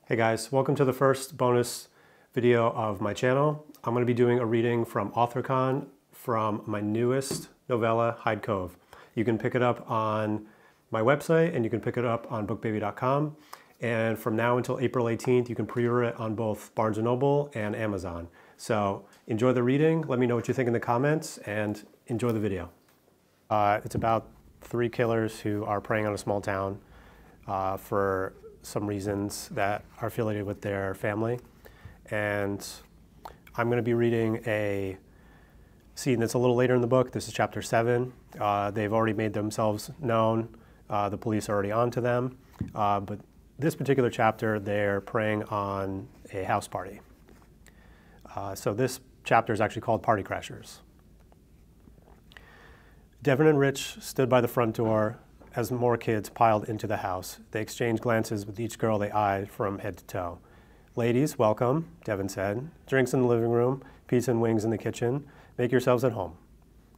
Hey guys, welcome to the first bonus video of my channel. I'm going to be doing a reading from AuthorCon from my newest novella, Hyde, Cove. You can pick it up on my website and you can pick it up on bookbaby.com. And from now until April 18th, you can pre-order it on both Barnes & Noble and Amazon. So enjoy the reading, let me know what you think in the comments, and enjoy the video. It's about 3 killers who are preying on a small town for some reasons that are affiliated with their family. And I'm going to be reading a scene that's a little later in the book. This is chapter 7. They've already made themselves known. The police are already on to them. But this particular chapter, they're preying on a house party. So this chapter is actually called Party Crashers. Devin and Rich stood by the front door as more kids piled into the house. They exchanged glances with each girl they eyed from head to toe. "Ladies, welcome," Devin said. "Drinks in the living room, pizza and wings in the kitchen. Make yourselves at home."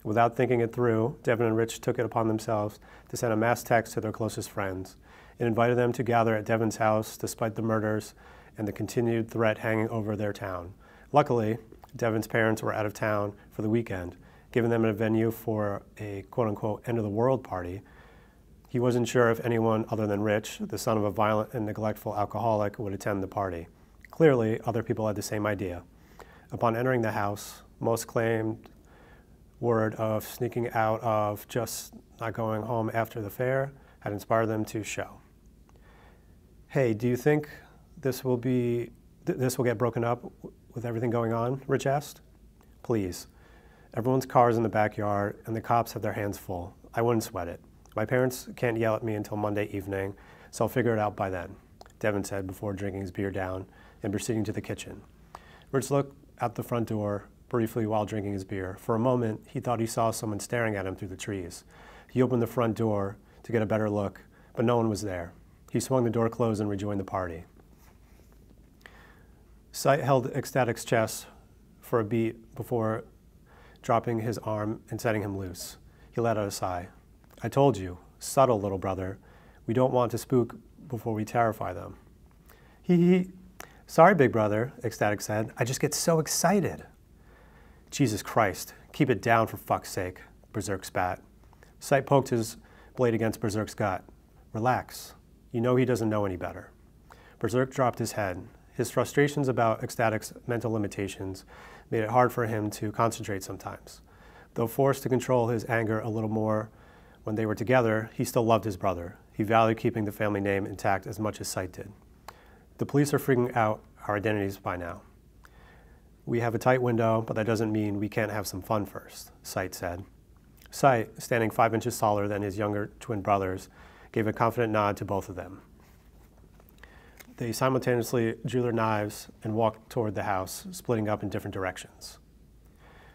Without thinking it through, Devin and Rich took it upon themselves to send a mass text to their closest friends. It invited them to gather at Devin's house despite the murders and the continued threat hanging over their town. Luckily, Devin's parents were out of town for the weekend, giving them a venue for a quote-unquote end-of-the-world party. He wasn't sure if anyone other than Rich, the son of a violent and neglectful alcoholic, would attend the party. Clearly, other people had the same idea. Upon entering the house, most claimed word of sneaking out of just not going home after the fair had inspired them to show. "Hey, do you think this will get broken up with everything going on?" Rich asked. "Please. Everyone's car's in the backyard and the cops have their hands full. I wouldn't sweat it. My parents can't yell at me until Monday evening, so I'll figure it out by then," Devin said before drinking his beer down and proceeding to the kitchen. Rich looked out the front door briefly while drinking his beer. For a moment, he thought he saw someone staring at him through the trees. He opened the front door to get a better look, but no one was there. He swung the door closed and rejoined the party. Sight held Ecstatic's chest for a beat before dropping his arm and setting him loose. He let out a sigh. "I told you, subtle little brother. We don't want to spook before we terrify them." He. "Sorry, big brother," Ecstatic said. "I just get so excited." "Jesus Christ, keep it down for fuck's sake," Berserk spat. Sight poked his blade against Berserk's gut. "Relax. You know he doesn't know any better." Berserk dropped his head. His frustrations about Ecstatic's mental limitations made it hard for him to concentrate sometimes. Though forced to control his anger a little more when they were together, he still loved his brother. He valued keeping the family name intact as much as Sight did. "The police are figuring out our identities by now. We have a tight window, but that doesn't mean we can't have some fun first," Sight said. Sight, standing 5 inches taller than his younger twin brothers, gave a confident nod to both of them. They simultaneously drew their knives and walked toward the house, splitting up in different directions.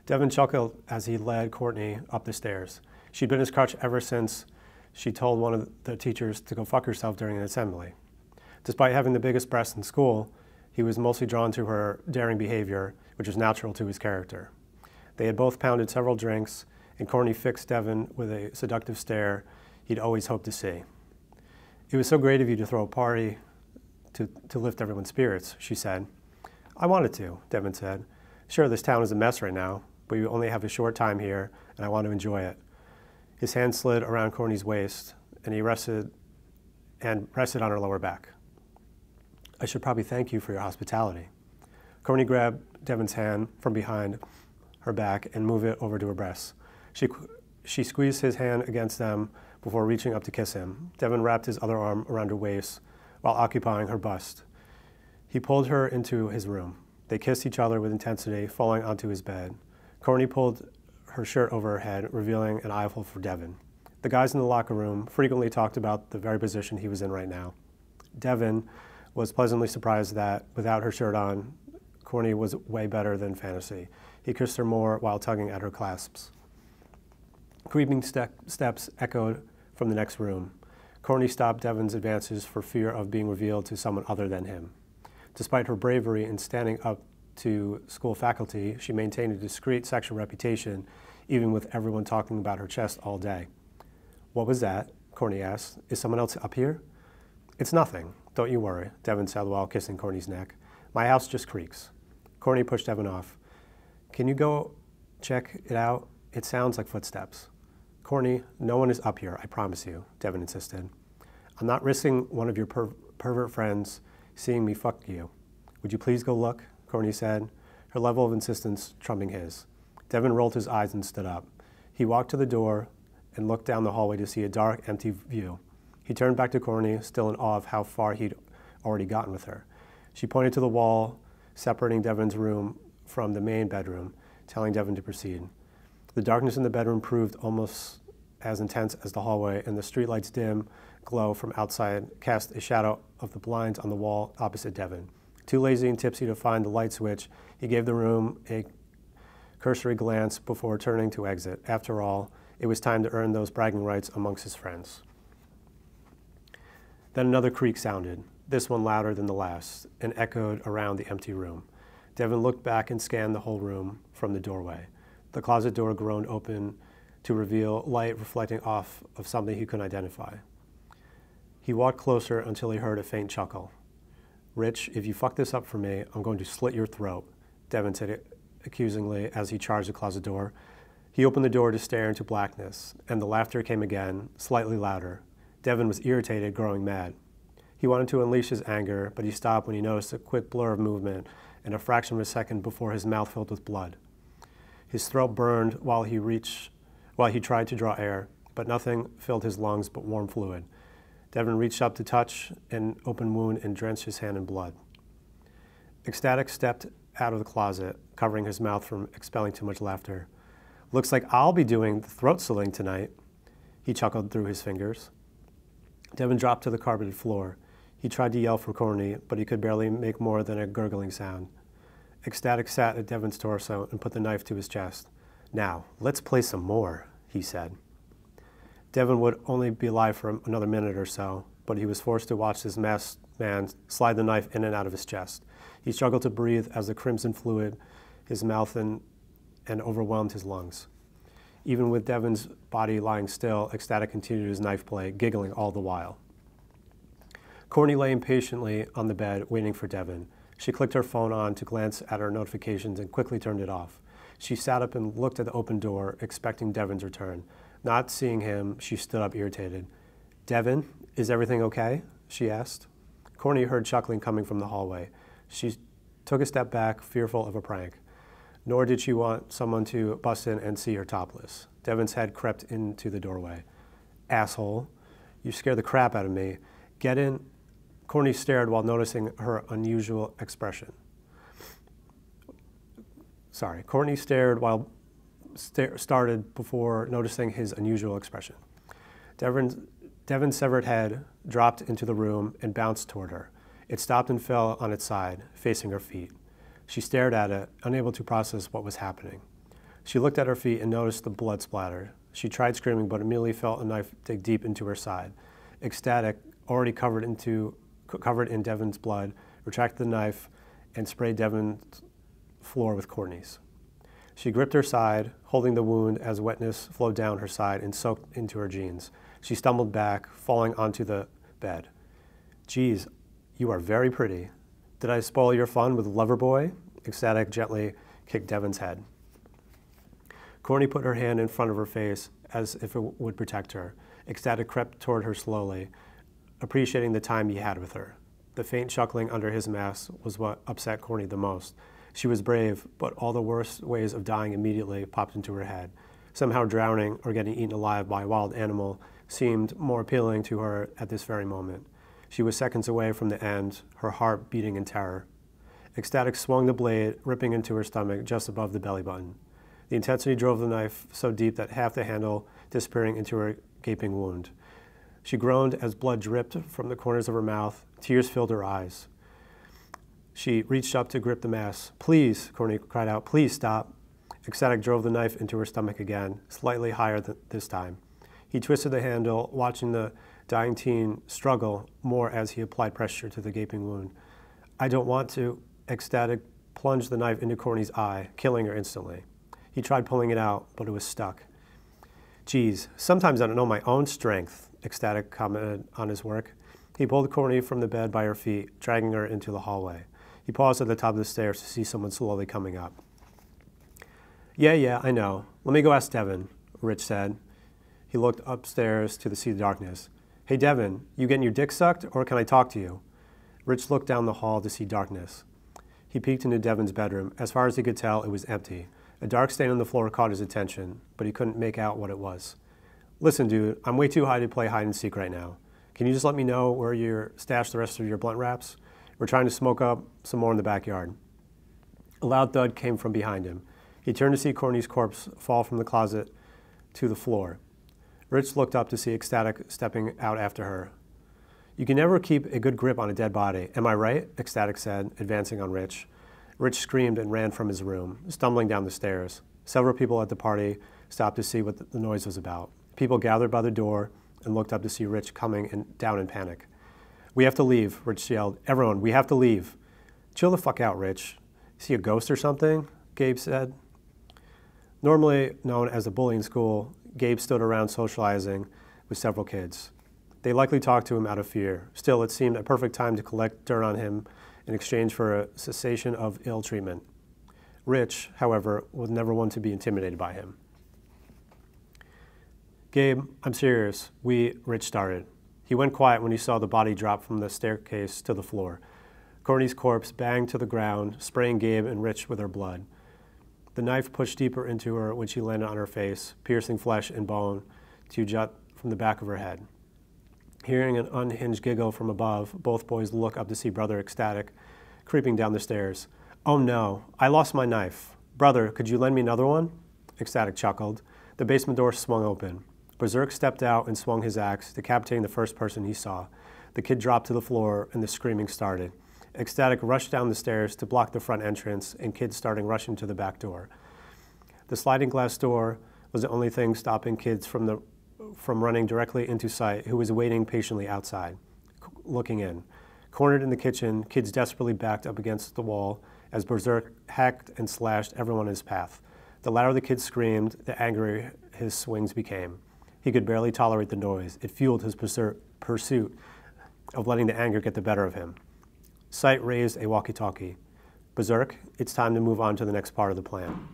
Devin chuckled as he led Courtney up the stairs. She'd been his crutch ever since she told one of the teachers to go fuck herself during an assembly. Despite having the biggest breasts in school, he was mostly drawn to her daring behavior, which was natural to his character. They had both pounded several drinks, and Courtney fixed Devin with a seductive stare he'd always hoped to see. "It was so great of you to throw a party to lift everyone's spirits," she said. "I wanted to," Devin said. "Sure, this town is a mess right now, but we only have a short time here, and I want to enjoy it." His hand slid around Courtney's waist, and he rested on her lower back. "I should probably thank you for your hospitality." Courtney grabbed Devin's hand from behind her back and moved it over to her breasts. She squeezed his hand against them before reaching up to kiss him. Devin wrapped his other arm around her waist while occupying her bust. He pulled her into his room. They kissed each other with intensity, falling onto his bed. Courtney pulled her shirt over her head, revealing an eyeful for Devin. The guys in the locker room frequently talked about the very position he was in right now. Devin was pleasantly surprised that, without her shirt on, Courtney was way better than fantasy. He kissed her more while tugging at her clasps. Creeping steps echoed from the next room. Courtney stopped Devin's advances for fear of being revealed to someone other than him. Despite her bravery in standing up to school faculty, she maintained a discreet sexual reputation, even with everyone talking about her chest all day. "What was that?" Courtney asked. "Is someone else up here?" "It's nothing," Don't you worry, Devin said while kissing Courtney's neck. My house just creaks. Courtney pushed Devin off. Can you go check it out? It sounds like footsteps. Courtney, no one is up here, I promise you, Devin insisted. I'm not risking one of your pervert friends seeing me fuck you. Would you please go look? Courtney said, her level of insistence trumping his. Devin rolled his eyes and stood up. He walked to the door and looked down the hallway to see a dark, empty view. He turned back to Courtney, still in awe of how far he'd already gotten with her. She pointed to the wall separating Devin's room from the main bedroom, telling Devin to proceed. The darkness in the bedroom proved almost as intense as the hallway, and the streetlight's dim glow from outside cast a shadow of the blinds on the wall opposite Devin. Too lazy and tipsy to find the light switch, he gave the room a cursory glance before turning to exit. After all, it was time to earn those bragging rights amongst his friends. Then another creak sounded, this one louder than the last, and echoed around the empty room. Devin looked back and scanned the whole room from the doorway. The closet door groaned open to reveal light reflecting off of something he couldn't identify. He walked closer until he heard a faint chuckle. Rich, if you fuck this up for me, I'm going to slit your throat, Devin said accusingly as he charged the closet door. He opened the door to stare into blackness, and the laughter came again, slightly louder. Devin was irritated, growing mad. He wanted to unleash his anger, but he stopped when he noticed a quick blur of movement and a fraction of a second before his mouth filled with blood. His throat burned while he tried to draw air, but nothing filled his lungs but warm fluid. Devin reached up to touch an open wound and drenched his hand in blood. Ecstatic stepped out of the closet, covering his mouth from expelling too much laughter. Looks like I'll be doing the throat slitting tonight, he chuckled through his fingers. Devin dropped to the carpeted floor. He tried to yell for Courtney, but he could barely make more than a gurgling sound. Ecstatic sat at Devin's torso and put the knife to his chest. Now, let's play some more, he said. Devin would only be alive for another minute or so, but he was forced to watch this masked man slide the knife in and out of his chest. He struggled to breathe as the crimson fluid his mouth and overwhelmed his lungs. Even with Devin's body lying still, Ecstatic continued his knife play, giggling all the while. Courtney lay impatiently on the bed, waiting for Devin. She clicked her phone on to glance at her notifications and quickly turned it off. She sat up and looked at the open door, expecting Devin's return. Not seeing him, she stood up irritated. Devin, is everything okay? She asked. Courtney heard chuckling coming from the hallway. She took a step back, fearful of a prank. Nor did she want someone to bust in and see her topless. Devin's head crept into the doorway. Asshole, you scared the crap out of me. Get in. Courtney stared while noticing her unusual expression. Courtney stared while started before noticing his unusual expression. Devin's severed head dropped into the room and bounced toward her. It stopped and fell on its side, facing her feet. She stared at it, unable to process what was happening. She looked at her feet and noticed the blood splatter. She tried screaming, but immediately felt a knife dig deep into her side. Ecstatic, already covered in Devin's blood, retracted the knife and sprayed Devin's floor with Courtney's. She gripped her side, holding the wound as wetness flowed down her side and soaked into her jeans. She stumbled back, falling onto the bed. Geez, you are very pretty. Did I spoil your fun with Loverboy? Ecstatic gently kicked Devin's head. Courtney put her hand in front of her face as if it would protect her. Ecstatic crept toward her slowly, appreciating the time he had with her. The faint chuckling under his mask was what upset Courtney the most. She was brave, but all the worst ways of dying immediately popped into her head. Somehow drowning or getting eaten alive by a wild animal seemed more appealing to her at this very moment. She was seconds away from the end, her heart beating in terror. Ecstatic swung the blade, ripping into her stomach just above the belly button. The intensity drove the knife so deep that half the handle disappearing into her gaping wound. She groaned as blood dripped from the corners of her mouth. Tears filled her eyes. She reached up to grip the mass. Please, Courtney cried out, please stop. Ecstatic drove the knife into her stomach again, slightly higher this time. He twisted the handle, watching the dying teen struggle more as he applied pressure to the gaping wound. I don't want to. Ecstatic plunged the knife into Courtney's eye, killing her instantly. He tried pulling it out, but it was stuck. Geez, sometimes I don't know my own strength, Ecstatic commented on his work. He pulled Courtney from the bed by her feet, dragging her into the hallway. He paused at the top of the stairs to see someone slowly coming up. Yeah, I know. Let me go ask Devin, Rich said. He looked upstairs to see the darkness. Hey, Devin, you getting your dick sucked, or can I talk to you? Rich looked down the hall to see darkness. He peeked into Devin's bedroom. As far as he could tell, it was empty. A dark stain on the floor caught his attention, but he couldn't make out what it was. Listen, dude, I'm way too high to play hide and seek right now. Can you just let me know where you stashed the rest of your blunt wraps? We're trying to smoke up some more in the backyard. A loud thud came from behind him. He turned to see Courtney's corpse fall from the closet to the floor. Rich looked up to see Ecstatic stepping out after her. You can never keep a good grip on a dead body, am I right? Ecstatic said, advancing on Rich. Rich screamed and ran from his room, stumbling down the stairs. Several people at the party stopped to see what the noise was about. People gathered by the door and looked up to see Rich coming down in panic. We have to leave, Rich yelled. Everyone, we have to leave. Chill the fuck out, Rich. Is he a ghost or something? Gabe said. Normally known as the bullying school, Gabe stood around socializing with several kids. They likely talked to him out of fear. Still, it seemed a perfect time to collect dirt on him in exchange for a cessation of ill treatment. Rich, however, was never one to be intimidated by him. Gabe, I'm serious. Rich started. He went quiet when he saw the body drop from the staircase to the floor. Courtney's corpse banged to the ground, spraying Gabe and Rich with her blood. The knife pushed deeper into her when she landed on her face, piercing flesh and bone to jut from the back of her head. Hearing an unhinged giggle from above, both boys look up to see Brother Ecstatic creeping down the stairs. Oh no, I lost my knife. Brother, could you lend me another one? Ecstatic chuckled. The basement door swung open. Berserk stepped out and swung his axe, decapitating the first person he saw. The kid dropped to the floor and the screaming started. Ecstatic rushed down the stairs to block the front entrance, and kids started rushing to the back door. The sliding glass door was the only thing stopping kids from running directly into Sight, who was waiting patiently outside, looking in. Cornered in the kitchen, kids desperately backed up against the wall as Berserk hacked and slashed everyone in his path. The louder the kid screamed, the angrier his swings became. He could barely tolerate the noise. It fueled his pursuit of letting the anger get the better of him. Sight raised a walkie-talkie. Berserk, it's time to move on to the next part of the plan.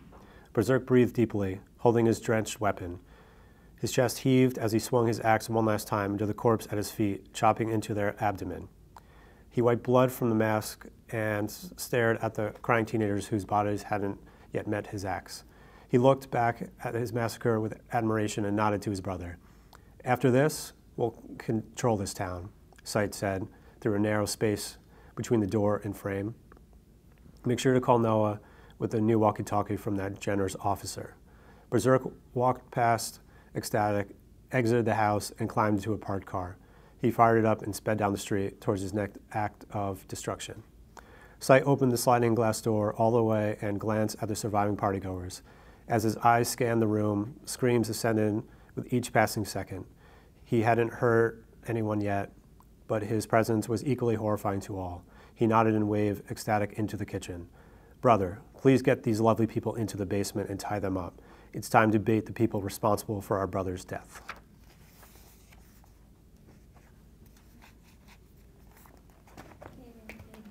Berserk breathed deeply, holding his drenched weapon. His chest heaved as he swung his axe one last time into the corpse at his feet, chopping into their abdomen. He wiped blood from the mask and stared at the crying teenagers whose bodies hadn't yet met his axe. He looked back at his massacre with admiration and nodded to his brother. After this, we'll control this town, Sight said, through a narrow space between the door and frame. Make sure to call Noah with a new walkie-talkie from that generous officer. Berserk walked past Ecstatic, exited the house, and climbed into a parked car. He fired it up and sped down the street towards his next act of destruction. Sight opened the sliding glass door all the way and glanced at the surviving partygoers. As his eyes scanned the room, screams ascended with each passing second. He hadn't hurt anyone yet, but his presence was equally horrifying to all. He nodded and waved Ecstatic into the kitchen. Brother, please get these lovely people into the basement and tie them up. It's time to bait the people responsible for our brother's death.